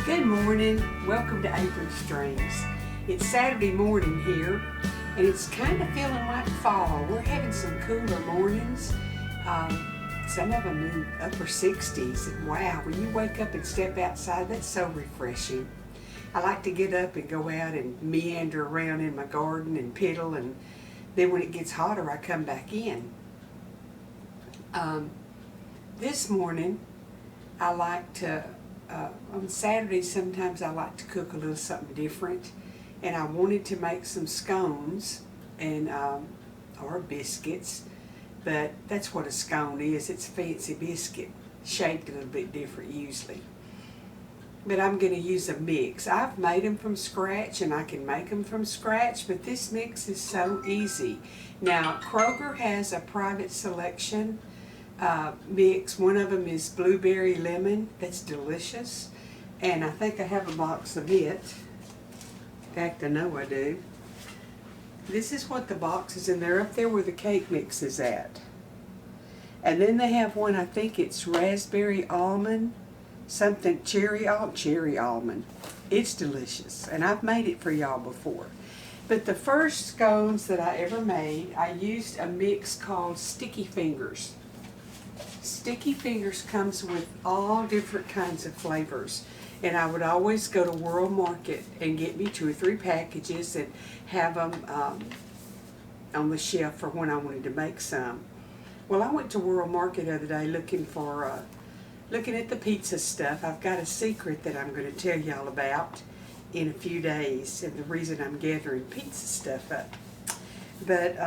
Good morning, welcome to Apron Strings. It's Saturday morning here, and it's kind of feeling like fall. We're having some cooler mornings, some of them in upper 60s. And wow, when you wake up and step outside, that's so refreshing. I like to get up and go out and meander around in my garden and piddle, and then when it gets hotter, I come back in. This morning, I like to on Saturdays, sometimes I like to cook a little something different, and I wanted to make some scones and or biscuits, but that's what a scone is. It's a fancy biscuit, shaped a little bit different usually. But I'm going to use a mix. I've made them from scratch, and I can make them from scratch, but this mix is so easy. Now, Kroger has a private selection mix. One of them is blueberry lemon. That's delicious, and I think I have a box of it. In fact, I know I do. This is what the box is, and they're up there where the cake mix is at. And then they have one, I think it's raspberry almond, something cherry almond. It's delicious, and I've made it for y'all before. But the first scones that I ever made, I used a mix called Sticky Fingers. Sticky Fingers comes with all different kinds of flavors, and I would always go to World Market and get me 2 or 3 packages and have them on the shelf for when I wanted to make some. Well, I went to World Market the other day looking at the pizza stuff. I've got a secret that I'm going to tell y'all about in a few days, and the reason I'm gathering pizza stuff up. But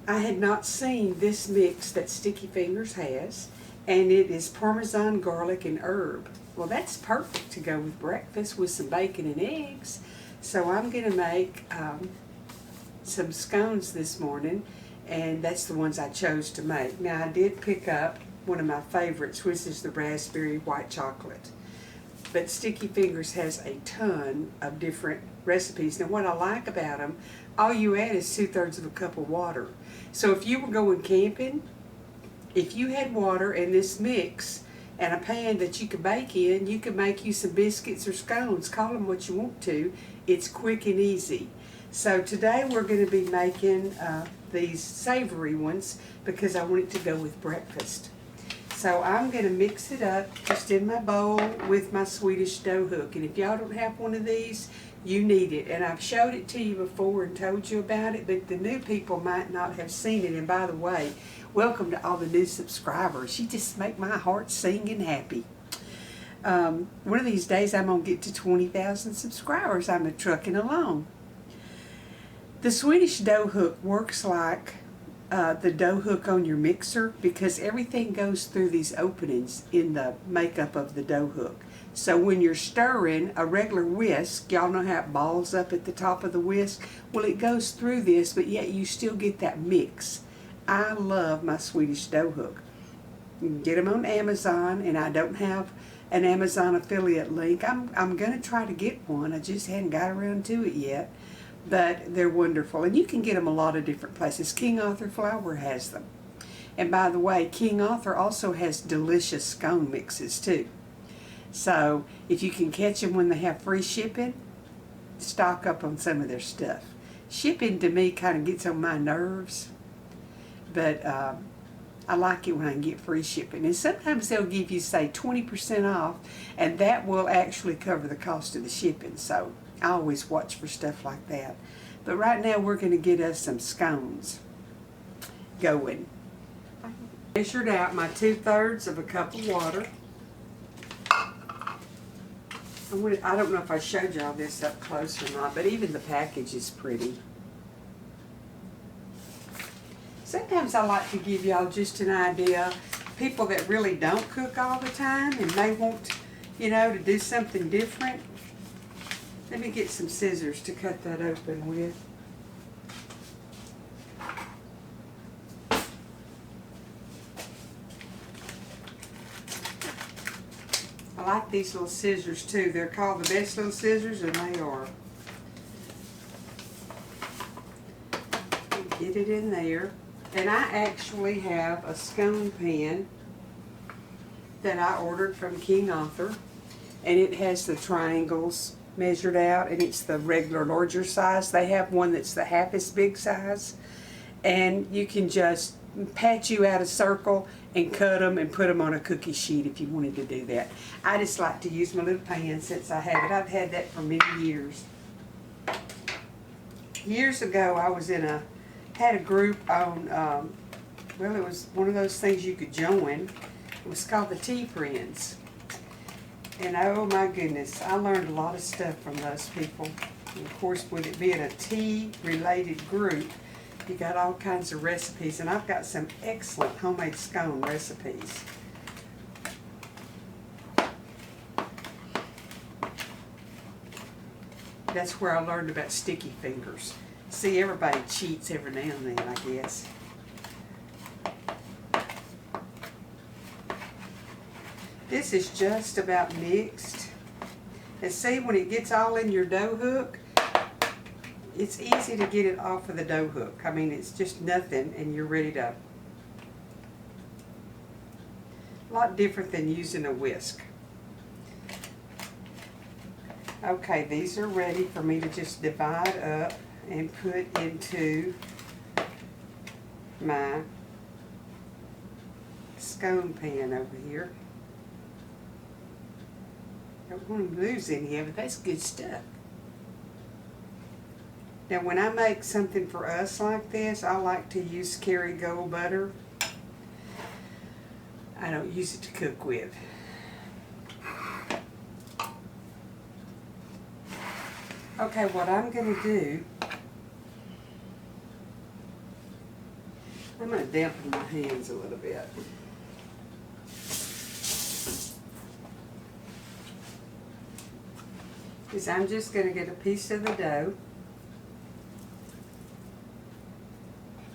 I had not seen this mix that Sticky Fingers has, and it is Parmesan, garlic, and herb. Well, that's perfect to go with breakfast with some bacon and eggs. So I'm going to make some scones this morning, and that's the ones I chose to make. Now, I did pick up one of my favorites, which is the raspberry white chocolate. But Sticky Fingers has a ton of different recipes. Now, what I like about them, all you add is 2/3 of a cup of water. So if you were going camping, if you had water and this mix and a pan that you could bake in, you could make you some biscuits or scones. Call them what you want to. It's quick and easy. So today we're going to be making these savory ones because I want it to go with breakfast. So I'm going to mix it up just in my bowl with my Swedish dough hook. And if y'all don't have one of these, you need it. And I've showed it to you before and told you about it, but the new people might not have seen it. And by the way, welcome to all the new subscribers. You just make my heart sing and happy. One of these days I'm going to get to 20,000 subscribers. I'm trucking along. The Swedish dough hook works like the dough hook on your mixer because everything goes through these openings in the makeup of the dough hook. So when you're stirring a regular whisk, y'all know how it balls up at the top of the whisk? Well, it goes through this, but yet you still get that mix. I love my Swedish dough hook. You can get them on Amazon, and I don't have an Amazon affiliate link. I'm going to try to get one. I just hadn't got around to it yet. But they're wonderful, and you can get them a lot of different places. King Arthur Flour has them. And by the way, King Arthur also has delicious scone mixes too. So if you can catch them when they have free shipping, stock up on some of their stuff. Shipping to me kind of gets on my nerves, but I like it when I can get free shipping. And sometimes they'll give you, say, 20% off, and that will actually cover the cost of the shipping. So I always watch for stuff like that. But right now we're going to get us some scones going. I measured out my 2/3 of a cup of water. I don't know if I showed y'all this up close or not, but even the package is pretty. Sometimes I like to give y'all just an idea. People that really don't cook all the time and may want, to do something different. Let me get some scissors to cut that open with. I like these little scissors too. They're called the best little scissors, and they are. Get it in there. And I actually have a scone pan that I ordered from King Arthur, and it has the triangles measured out, and it's the regular larger size. They have one that's the half as big size, and you can just pat you out a circle and cut them and put them on a cookie sheet if you wanted to do that. I just like to use my little pan since I have it. I've had that for many years. Years ago, I was had a group on, well, it was one of those things you could join. It was called the Tea Friends. And oh my goodness, I learned a lot of stuff from those people. And of course, with it being a tea-related group, you got all kinds of recipes. And I've got some excellent homemade scone recipes. That's where I learned about sticky fingers. See, everybody cheats every now and then, I guess. This is just about mixed. And see, when it gets all in your dough hook, it's easy to get it off of the dough hook. I mean, it's just nothing, and you're ready to... A lot different than using a whisk. Okay, these are ready for me to just divide up and put into my scone pan over here. Don't want to lose any of it. That's good stuff. Now, when I make something for us like this, I like to use Kerrygold butter. I don't use it to cook with. Okay, what I'm going to do, I'm going to dampen my hands a little bit. Is I'm just going to get a piece of the dough,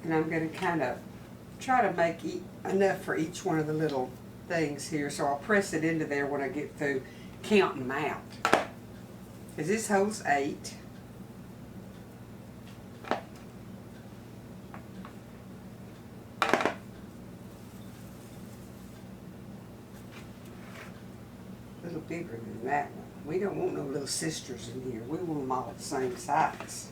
and I'm going to kind of try to make enough for each one of the little things here, so I'll press it into there when I get through counting them out. Because this holds 8. A little bigger than that one. We don't want no little sisters in here. We want them all the same size.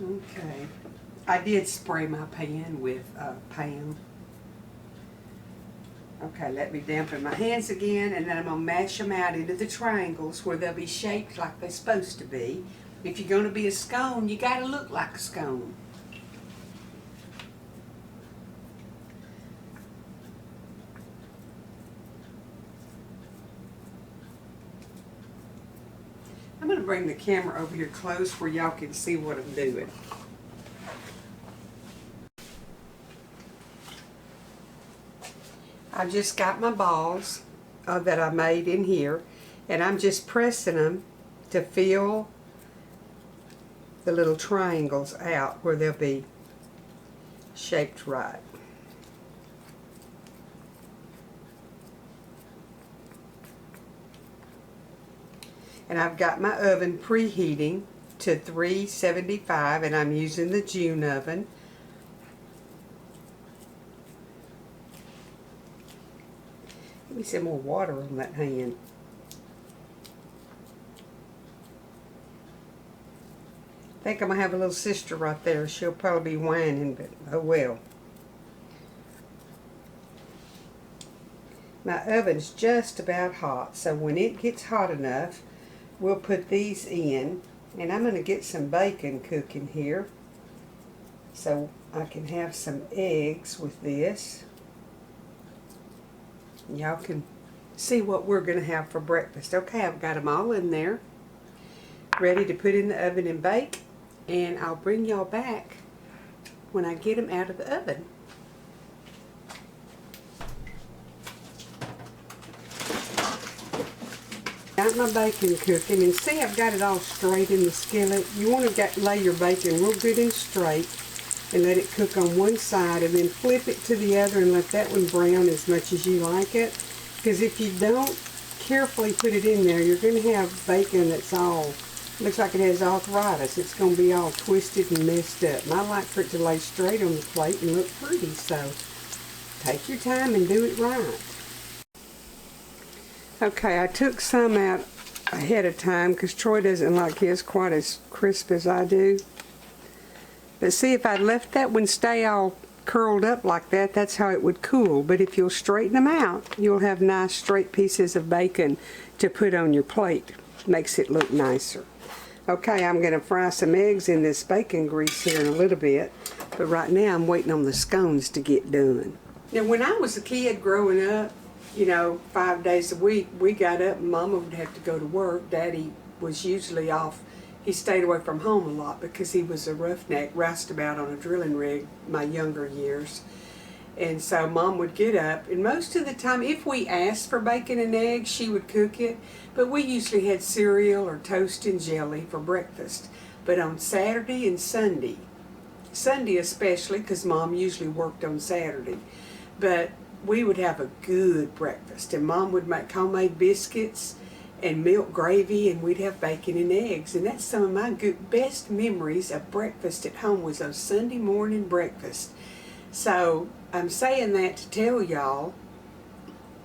Okay. I did spray my pan with Pam. Okay, let me dampen my hands again, and then I'm going to mash them out into the triangles where they'll be shaped like they're supposed to be. If you're going to be a scone, you got to look like a scone. I'm going to bring the camera over here close where y'all can see what I'm doing. I just got my balls that I made in here, and I'm just pressing them to fill the little triangles out where they'll be shaped right. And I've got my oven preheating to 375, and I'm using the June oven. Give me some more water on that hand. I think I'm going to have a little sister right there. She'll probably be whining, but oh well. My oven's just about hot, so when it gets hot enough, we'll put these in. And I'm going to get some bacon cooking here, so I can have some eggs with this. Y'all can see what we're going to have for breakfast. Okay, I've got them all in there, ready to put in the oven and bake. And I'll bring y'all back when I get them out of the oven. Got my bacon cooking, and see I've got it all straight in the skillet. You want to lay your bacon real good and straight and let it cook on one side, and then flip it to the other and let that one brown as much as you like it. Because if you don't carefully put it in there, you're going to have bacon that's all, looks like it has arthritis. It's going to be all twisted and messed up. And I like for it to lay straight on the plate and look pretty, so take your time and do it right. Okay, I took some out ahead of time because Troy doesn't like his quite as crisp as I do. But see, if I'd left that one stay all curled up like that, that's how it would cool. But if you'll straighten them out, you'll have nice straight pieces of bacon to put on your plate. Makes it look nicer. Okay, I'm going to fry some eggs in this bacon grease here in a little bit. But right now I'm waiting on the scones to get done. Now when I was a kid growing up, you know, 5 days a week, we got up and Mama would have to go to work. Daddy was usually off. He stayed away from home a lot because he was a roughneck, roustabout on a drilling rig my younger years. And so Mom would get up, and most of the time, if we asked for bacon and eggs, she would cook it. But we usually had cereal or toast and jelly for breakfast. But on Saturday and Sunday especially, because Mom usually worked on Saturday, but we would have a good breakfast, and Mom would make homemade biscuits and milk gravy, and we'd have bacon and eggs. And that's some of my best memories of breakfast at home, was those Sunday morning breakfasts. So I'm saying that to tell y'all,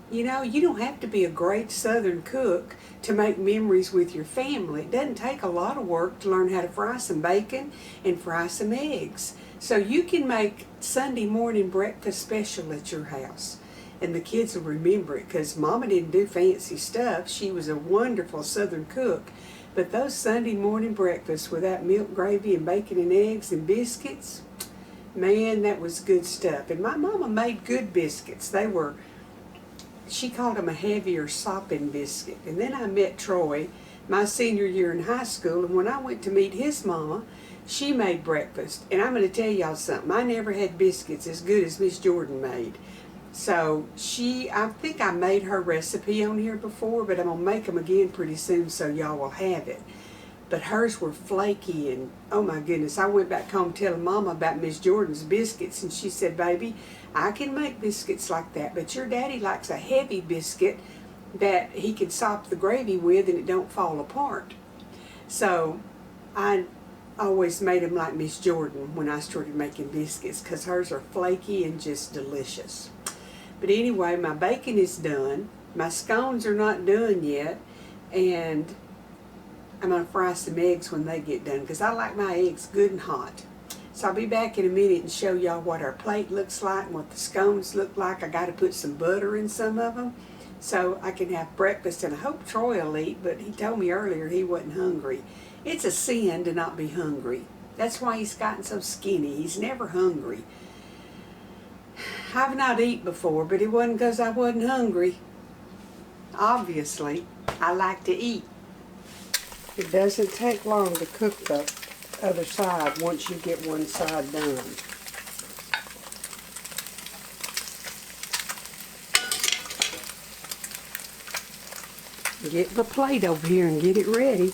you know, you don't have to be a great Southern cook to make memories with your family. It doesn't take a lot of work to learn how to fry some bacon and fry some eggs. So you can make Sunday morning breakfast special at your house. And the kids will remember it, because Mama didn't do fancy stuff. She was a wonderful Southern cook. But those Sunday morning breakfasts with that milk gravy and bacon and eggs and biscuits, man, that was good stuff. And my mama made good biscuits. They were, she called them a heavier sopping biscuit. And then I met Troy my senior year in high school, and when I went to meet his mama, she made breakfast. And I'm going to tell y'all something. I never had biscuits as good as Miss Jordan made. So I think I made her recipe on here before, but I'm going to make them again pretty soon so y'all will have it. But hers were flaky, and oh my goodness, I went back home telling Mama about Miss Jordan's biscuits, and she said, baby, I can make biscuits like that, but your daddy likes a heavy biscuit that he can sop the gravy with and it don't fall apart. So I always made them like Miss Jordan when I started making biscuits, because hers are flaky and just delicious. But anyway, my bacon is done. My scones are not done yet, and I'm going to fry some eggs when they get done, because I like my eggs good and hot. So I'll be back in a minute and show y'all what our plate looks like and what the scones look like. I got to put some butter in some of them so I can have breakfast, and I hope Troy will eat, but he told me earlier he wasn't hungry. It's a sin to not be hungry. That's why he's gotten so skinny. He's never hungry. I've not eaten before, but it wasn't because I wasn't hungry. Obviously, I like to eat. It doesn't take long to cook the other side once you get one side done. Get the plate over here and get it ready.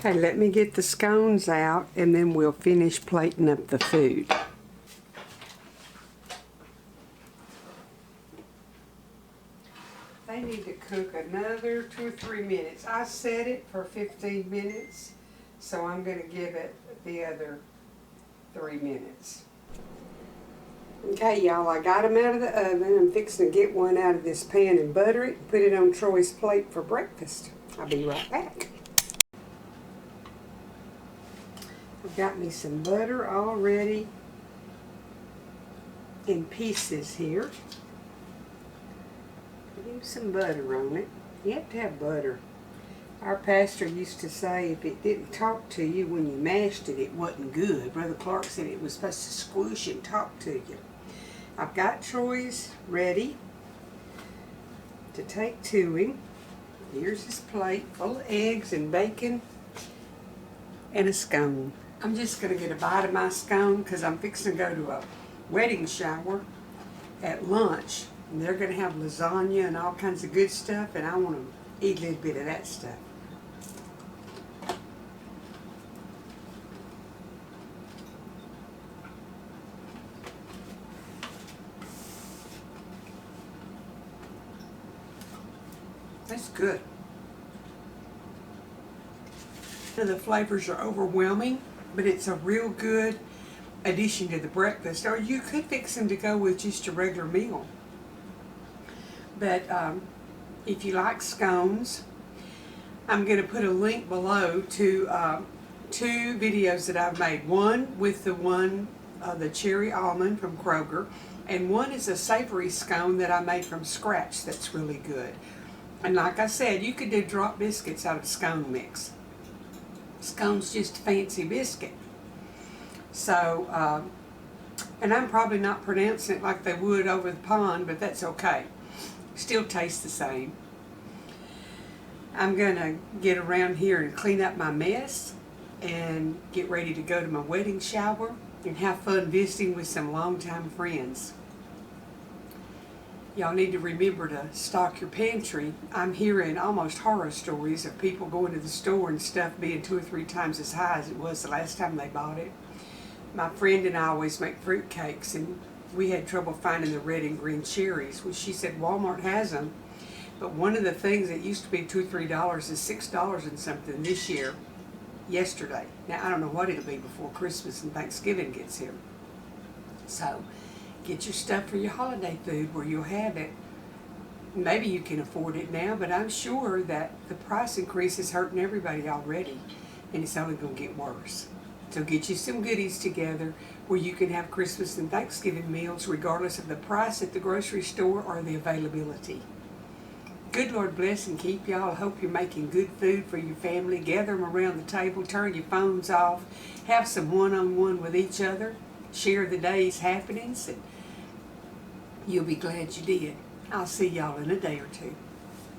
Okay, let me get the scones out, and then we'll finish plating up the food. They need to cook another 2 or 3 minutes. I set it for 15 minutes, so I'm going to give it the other 3 minutes. Okay, y'all, I got them out of the oven. I'm fixing to get one out of this pan and butter it and put it on Troy's plate for breakfast. I'll be right back. I've got me some butter already in pieces here. Use some butter on it. You have to have butter. Our pastor used to say if it didn't talk to you when you mashed it, it wasn't good. Brother Clark said it was supposed to squish and talk to you. I've got Troy's ready to take to him. Here's his plate full of eggs and bacon and a scone. I'm just going to get a bite of my scone because I'm fixing to go to a wedding shower at lunch. And they're going to have lasagna and all kinds of good stuff, and I want to eat a little bit of that stuff. That's good. The flavors are overwhelming, but it's a real good addition to the breakfast. Or you could fix them to go with just a regular meal. But if you like scones, I'm going to put a link below to 2 videos that I've made. One with the cherry almond from Kroger, and one is a savory scone that I made from scratch that's really good. And like I said, you could do drop biscuits out of scone mix. Scone's just a fancy biscuit. So, and I'm probably not pronouncing it like they would over the pond, but that's okay. Still tastes the same. I'm going to get around here and clean up my mess and get ready to go to my wedding shower and have fun visiting with some longtime friends. Y'all need to remember to stock your pantry. I'm hearing almost horror stories of people going to the store and stuff being 2 or 3 times as high as it was the last time they bought it. My friend and I always make fruit cakes, and we had trouble finding the red and green cherries. Well, she said Walmart has them, but one of the things that used to be $2 or $3 is $6 and something this year, yesterday. Now, I don't know what it'll be before Christmas and Thanksgiving gets here. So, get your stuff for your holiday food where you'll have it. Maybe you can afford it now, but I'm sure that the price increase is hurting everybody already, and it's only going to get worse. So get you some goodies together where you can have Christmas and Thanksgiving meals regardless of the price at the grocery store or the availability. Good Lord bless and keep y'all. I hope you're making good food for your family. Gather them around the table, turn your phones off, have some one-on-one with each other, share the day's happenings, and you'll be glad you did. I'll see y'all in a day or two.